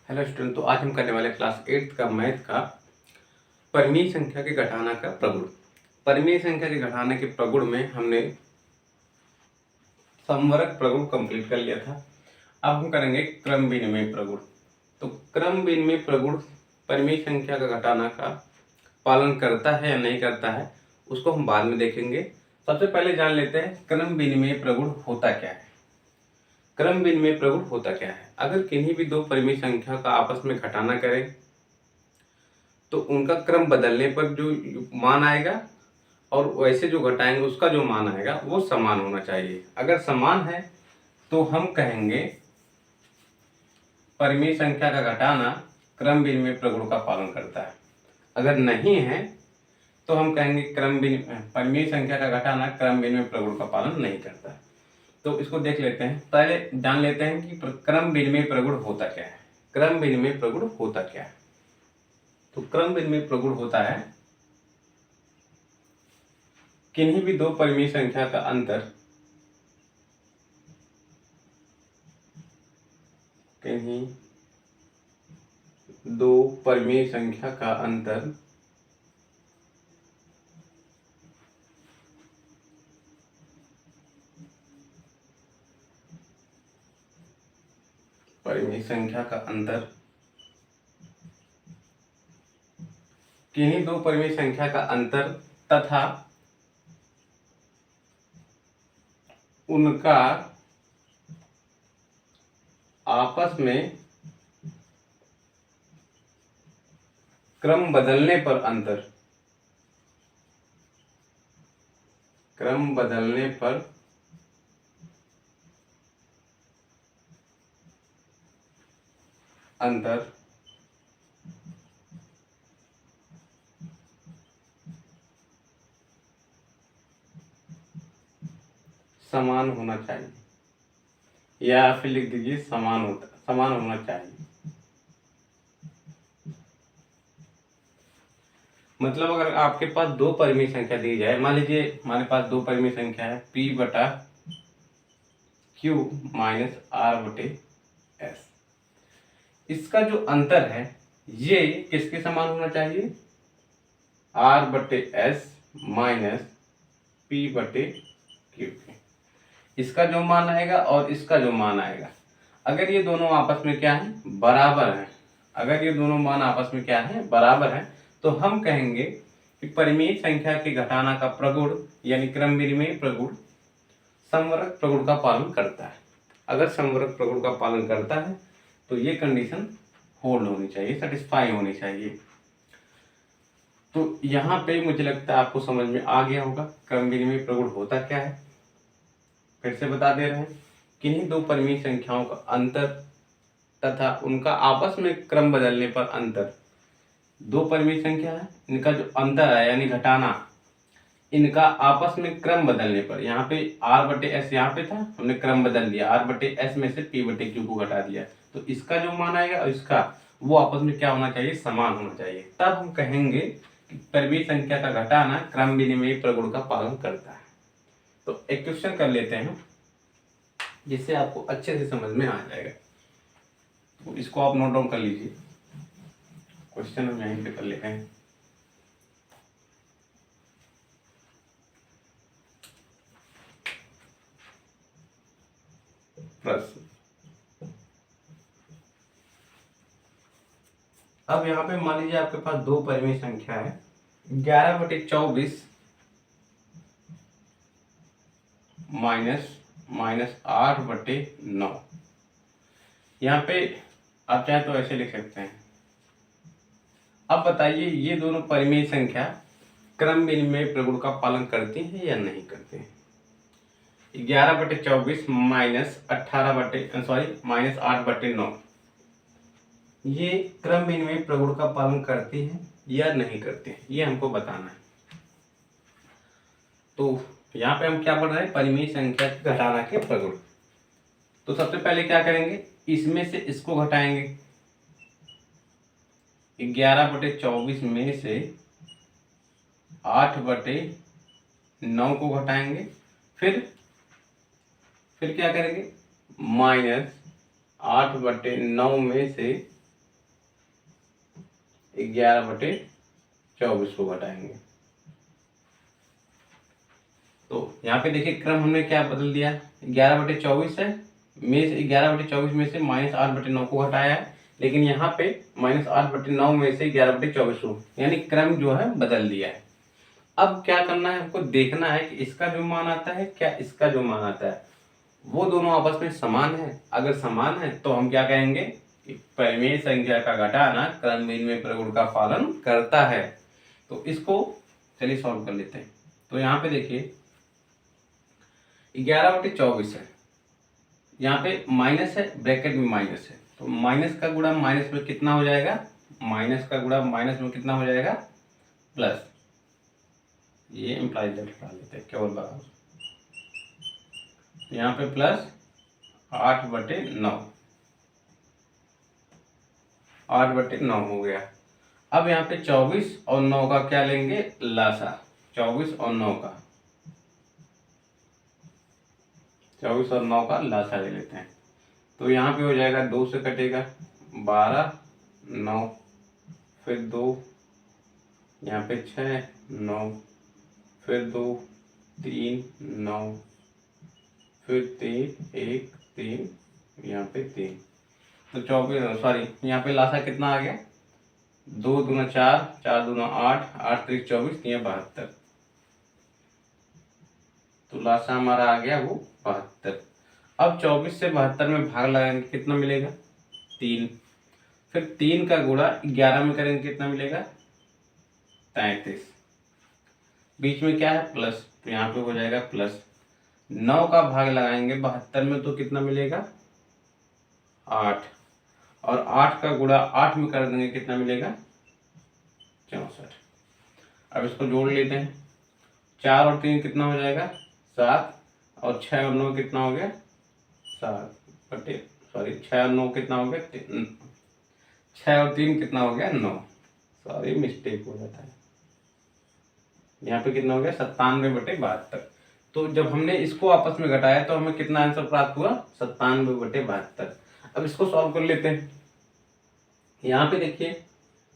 Hello student. तो आज हम करने वाले क्लास 8 का मैथ का परिमेय संख्या के घटाना का प्रगुण। परिमेय संख्या के घटाने के प्रगुण में हमने समवर्ग प्रगुण कंप्लीट कर लिया था। अब हम करेंगे क्रम विनिमय प्रगुण। तो क्रम विनिमय प्रगुण परिमेय संख्या का घटाना का पालन करता है या नहीं करता है, उसको हम बाद में देखेंगे। सबसे पहले जान लेते हैं क्रम विनिमय प्रगुण होता क्या है। क्रम विनिमय प्रगुण होता क्या है? अगर किन्हीं भी दो परिमेय संख्या का आपस में घटाना करें तो उनका क्रम बदलने पर जो मान आएगा और वैसे जो घटाएंगे उसका जो मान आएगा वो समान होना चाहिए। अगर समान है तो हम कहेंगे परिमेय संख्या का घटाना क्रम विनिमय प्रगुण का पालन करता है। अगर नहीं है तो हम कहेंगे परिमेय संख्या का घटाना क्रम विनिमय प्रगुण का पालन नहीं करता है। तो इसको देख लेते हैं। पहले जान लेते हैं कि क्रम विनिमय प्रगुण होता क्या है। क्रम विनिमय प्रगुण होता क्या है? तो क्रम विनिमय प्रगुण होता है किन्हीं भी दो परिमेय संख्या का अंतर किन्हीं दो परिमेय संख्या का अंतर परिमेय संख्या का अंतर किन्हीं दो परिमेय संख्या का अंतर तथा उनका आपस में क्रम बदलने पर अंतर समान होना चाहिए, या फिर लिख दीजिए समान होना चाहिए। मतलब अगर आपके पास दो परिमेय संख्या दी जाए, मान लीजिए हमारे पास दो परिमेय संख्या है P/Q माइनस R/S। इसका जो अंतर है ये किसके समान होना चाहिए? R/S minus P/Q। इसका जो मान आएगा और इसका जो मान आएगा, अगर ये दोनों आपस में क्या है? बराबर है। अगर ये दोनों मान आपस में क्या है? बराबर है, तो हम कहेंगे कि परिमेय संख्या के घटाना का प्रगुण यानी क्रम विनिमय प्रगुण समवर्ग प्रगुण का पालन करता है। अगर समवर्ग प्रगुण का पालन करता है तो ये कंडीशन होल्ड होनी चाहिए, सेटिस्फाई होनी चाहिए। तो यहाँ पे मुझे लगता है आपको समझ में आ गया होगा क्रम विनिमय प्रगुण होता क्या है। फिर से बता दे रहे हैं, किन्हीं दो परिमेय संख्याओं का अंतर तथा उनका आपस में क्रम बदलने पर अंतर। दो परिमेय संख्या है, इनका जो अंतर है यानी घटाना, इनका आपस में क्रम बदलने पर, यहाँ पे R/S यहाँ पे था, हमने क्रम बदल दिया, R/S में से P/Q को घटा दिया, तो इसका जो मान आएगा और इसका वो आपस में क्या होना चाहिए? समान होना चाहिए। तब हम कहेंगे कि परिमेय संख्या का घटाना क्रम विनिमय प्रगुण का पालन करता है। तो एक क्वेश्चन कर लेते हैं जिससे आपको अच्छे से समझ में आ जाएगा। तो इसको आप नोट डाउन कर लीजिए। क्वेश्चन हम यहीं पे कर लेते हैं। प्रश्न, अब यहाँ पे मान लीजिए आपके पास दो परिमेय संख्या है 11/24 माइनस 8/9। यहाँ पे आप चाहे तो ऐसे लिख सकते हैं। अब बताइए ये दोनों परिमेय संख्या क्रम विनिमय प्रगुण का पालन करती हैं या नहीं करते हैं? 11/24 माइनस 8/9 ये क्रम विनिमय प्रगुण का पालन करती हैं या नहीं करते हैं, ये हमको बताना है। तो यहाँ पे हम क्या पढ़ रहे हैं? परिमेय संख्या के घटाना के प्रगुण। तो सबसे पहले क्या करेंगे? इसमें से इसको घटाएंगे। 11/24 में से 8/9 को घटाएंगे, फिर क्या करेंगे? माइनस 8/9 में से 11/24 को घटाएंगे। तो यहाँ पे देखिए क्रम हमने क्या बदल दिया, 11/24 है में से 11/24 में से -8/9 को घटाया है, लेकिन यहाँ पे -8/9 में से 11/24 को, यानी क्रम जो है बदल दिया है। अब क्या करना है, हमको देखना है कि इसका जो मान आता है क्या इसका जो मान आता है वो दोनों आपस में समान है। अगर समान है तो हम क्या कहेंगे कि परिमेय संख्या का घटाना क्रम विनिमय प्रगुण का पालन करता है। तो इसको चलिए सॉल्व कर लेते हैं। तो यहाँ पे देखिए 11/24 है, यहाँ पे माइनस है, ब्रैकेट में माइनस है, तो माइनस का गुणा माइनस में कितना हो जाएगा, माइनस का गुणा माइनस में कितना हो जाएगा, प्लस। ये इम्प्लाइज हटा लेते हैं केवल बराबर, यहाँ पे प्लस 8/9, 8/9 हो गया। अब यहाँ पे 24 और 9 का क्या लेंगे, लासा। 24 और 9 का, 24 और 9 का लासा ले लेते हैं। तो यहाँ पे हो जाएगा 2 से कटेगा 12, 9, फिर 2, यहाँ पे 6, 9, फिर 2, 3, 9, फिर 3, 1, 3, यहाँ पे 3, तो 24, सॉरी यहाँ पे लासा कितना आ गया, 2 दूना 4, 4 दूना 8, 8 3 24, ये 72। तो लासा हमारा आ गया वो 72। अब 24 से 72 में भाग लगाएंगे कितना मिलेगा, 3, फिर 3 का गुणा 11 में करेंगे कितना मिलेगा, 33, बीच में क्या है प्लस, तो यहाँ पे हो जाएगा प्लस। 9 का भाग लगाएंगे 72 में तो कितना मिलेगा, 8, और 8 का गुणा 8 में कर देंगे कितना मिलेगा, 64। अब इसको जोड़ लेते हैं, 4 और 3 कितना हो जाएगा, 7, और 6 और 9 कितना हो गया, 7 बटे, सॉरी 6 और 9 कितना हो गया, 6 और 3 कितना हो गया, 9, सॉरी मिस्टेक हो जाता है, यहाँ पे कितना हो गया 97/72। तो जब हमने इसको आपस में घटाया तो हमें कितना आंसर प्राप्त हुआ, 97/72। अब इसको सॉल्व कर लेते हैं। यहाँ पे देखिए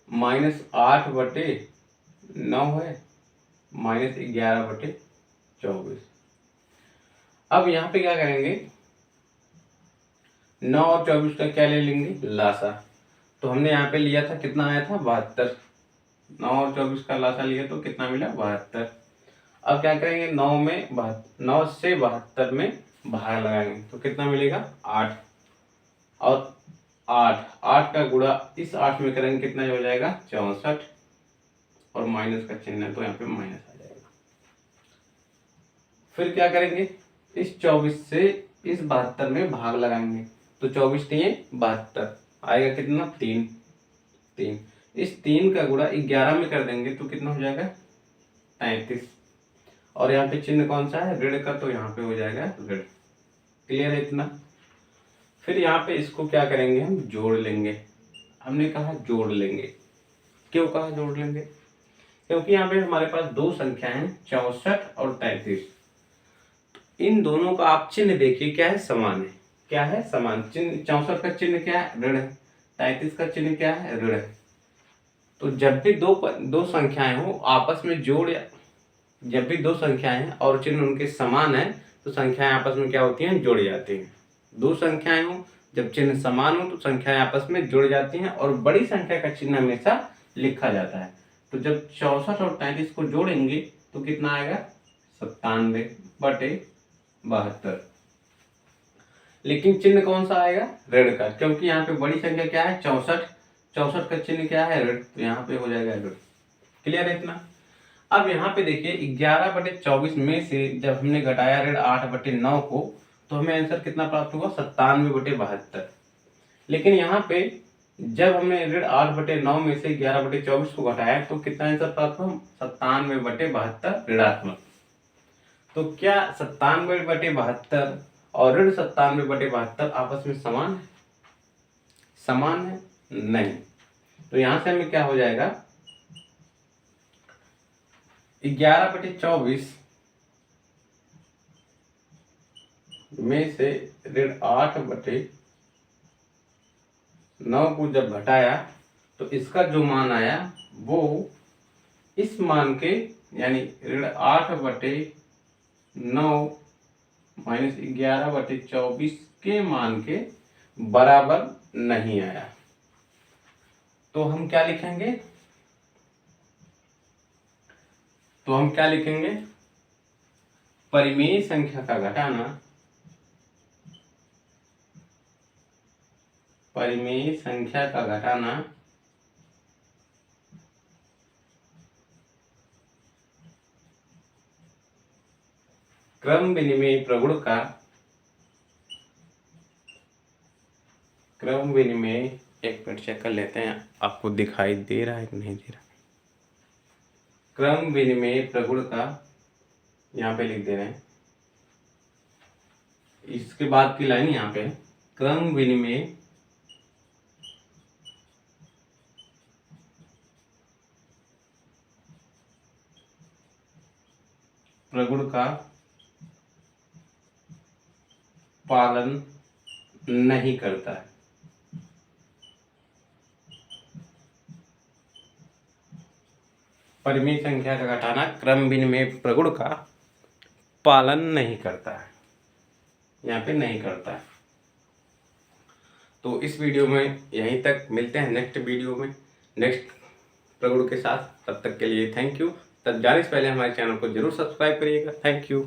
-8/9 है, -11/24। अब यहाँ पे क्या करेंगे, 9 और 24 का क्या ले लेंगे, लासा। तो हमने यहाँ पे लिया था कितना आया था, 72, 9 और 24 का लासा लिया तो कितना मिला, 72। अब क्या करेंगे, 9 से 72 में भाग लगाएंगे तो कितना मिलेगा, 8, और 8 का गुणा इस 8 में करेंगे कितना हो जाएगा, 64, और माइनस का चिन्ह है तो यहाँ पे माइनस आ जाएगा। फिर क्या करेंगे, इस 24 से इस 72 में भाग लगाएंगे तो 24 3 72 आएगा कितना, 3, इस 3 का गुणा 11 में कर देंगे तो कितना हो जाएगा, 33, और यहाँ पे चिन्ह कौन सा है, ऋण का, तो यहाँ पे हो जाएगा ऋण। क्लियर है इतना। फिर यहाँ पे इसको क्या करेंगे, हम जोड़ लेंगे। हमने कहा जोड़ लेंगे, क्यों कहा जोड़ लेंगे, क्योंकि यहाँ पे हमारे पास दो संख्या है 64 और 33। इन दोनों का आप चिन्ह देखिए क्या है, समान है। क्या है, समान चिन्ह। 64 का चिन्ह क्या है, ऋण है। 33 का चिन्ह क्या है, ऋण है। तो जब भी दो संख्याएं हो आपस में जोड़, जब भी दो संख्याएं हैं और चिन्ह उनके समान है तो संख्याएं आपस में क्या होती हैं, जुड़ जाती हैं। दो संख्याएं हो जब चिन्ह समान हो तो संख्याएं आपस में जुड़ जाती हैं और बड़ी संख्या का चिन्ह हमेशा लिखा जाता है। तो जब 64 और 33 को जोड़ेंगे तो कितना आएगा, 97/72। लेकिन चिन्ह कौन सा आएगा, ऋण का, क्योंकि यहाँ पे बड़ी संख्या क्या है, 64 का चिन्ह क्या है, ऋण, तो यहाँ पे हो जाएगा ऋण। क्लियर है इतना। अब यहाँ पे देखिए 11/24 में से जब हमने घटाया ऋण 8/9 को तो हमें आंसर कितना प्राप्त हुआ, 97/72। लेकिन यहाँ पे जब हमने ऋण 8/9 में से 11/24 को घटाया तो कितना आंसर प्राप्त हुआ, 97/72 ऋणात्मक। तो क्या 97/72 और ऋण 97/72 आपस में समान है, समान है, नहीं। तो यहां से हमें क्या हो जाएगा, 11/24 में से ऋण 8/9 को जब घटाया तो इसका जो मान आया वो इस मान के यानी ऋण 8/9 माइनस 11/24 के मान के बराबर नहीं आया। तो हम क्या लिखेंगे? परिमेय संख्या का घटाना क्रम विनिमय एक मिनट चेक कर लेते हैं आपको दिखाई दे रहा है कि नहीं दे रहा। क्रम विनिमय प्रगुण का यहाँ पे लिख दे रहे हैं, इसके बाद की लाइन यहाँ पे क्रम विनिमय प्रगुण का पालन नहीं करता है। परिमेय संख्या का घटाना क्रम विनिमय प्रगुण का पालन नहीं करता है, यहाँ पे नहीं करता है। तो इस वीडियो में यहीं तक, मिलते हैं नेक्स्ट वीडियो में नेक्स्ट प्रगुण के साथ। तब तक के लिए थैंक यू। तब जाने से पहले हमारे चैनल को जरूर सब्सक्राइब करिएगा। Thank you.